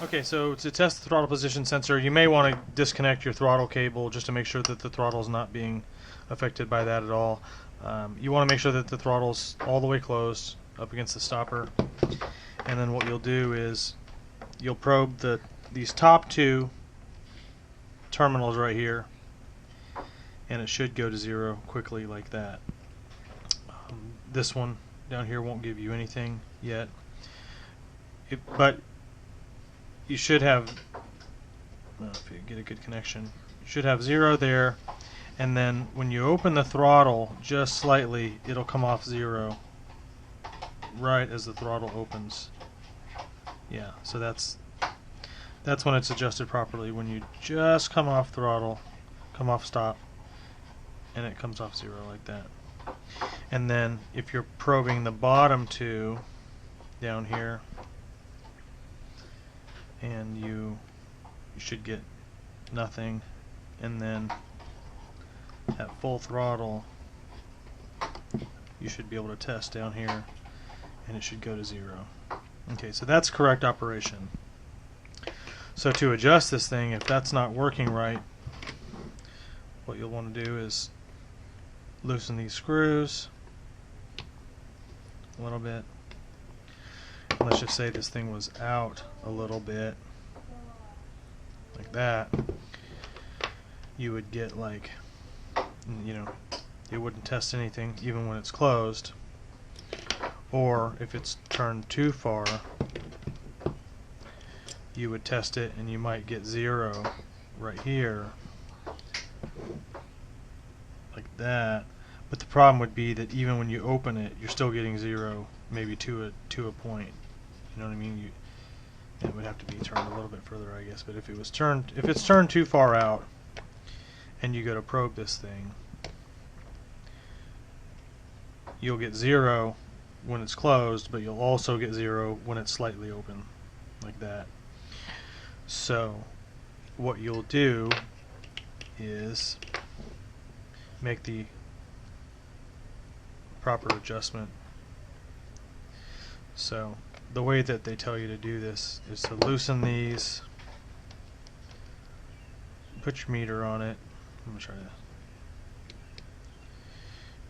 Okay, so to test the throttle position sensor, you may want to disconnect your throttle cable just to make sure that the throttle is not being affected by that at all. You want to make sure that the throttle's all the way closed up against the stopper, and then what you'll do is you'll probe these top two terminals right here, and it should go to 0 quickly like that. This one down here won't give you anything yet, but you should have, if you get a good connection, you should have 0 there, and then when you open the throttle just slightly, it'll come off 0 right as the throttle opens. Yeah, so that's when it's adjusted properly, when you just come off throttle, come off stop, and it comes off 0 like that. And then if you're probing the bottom two down here, and you should get nothing, and then at full throttle you should be able to test down here, and it should go to 0. Okay, so that's correct operation. So to adjust this thing, if that's not working right, what you'll want to do is loosen these screws a little bit. Let's just say this thing was out a little bit, like that. You would get like, it wouldn't test anything even when it's closed. Or if it's turned too far, you would test it and you might get 0 right here, like that. But the problem would be that even when you open it, you're still getting 0, maybe to a point. You know what I mean? It would have to be turned a little bit further, I guess. But if it's turned too far out, and you go to probe this thing, you'll get 0 when it's closed, but you'll also get 0 when it's slightly open, like that. So what you'll do is make the proper adjustment. So the way that they tell you to do this is to loosen these, put your meter on it. I'm going to try to.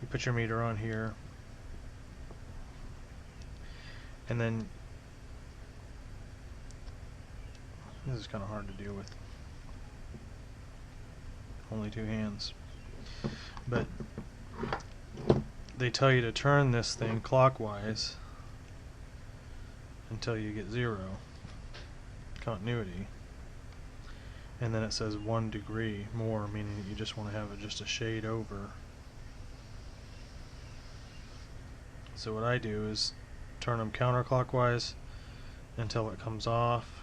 You put your meter on here, and then this is kind of hard to deal with. Only 2 hands. But they tell you to turn this thing clockwise until you get 0 continuity, and then it says 1 degree more, meaning that you just want to have it just a shade over. So what I do is turn them counterclockwise until it comes off,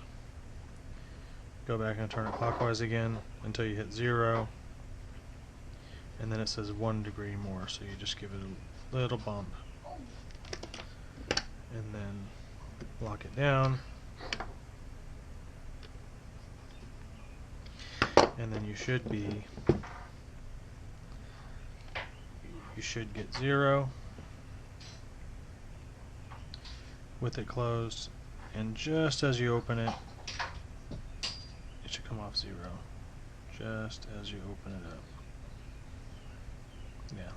go back and turn it clockwise again until you hit 0, and then it says 1 degree more, so you just give it a little bump, and then lock it down, and then you should get 0 with it closed, and just as you open it, it should come off 0 just as you open it up. Yeah.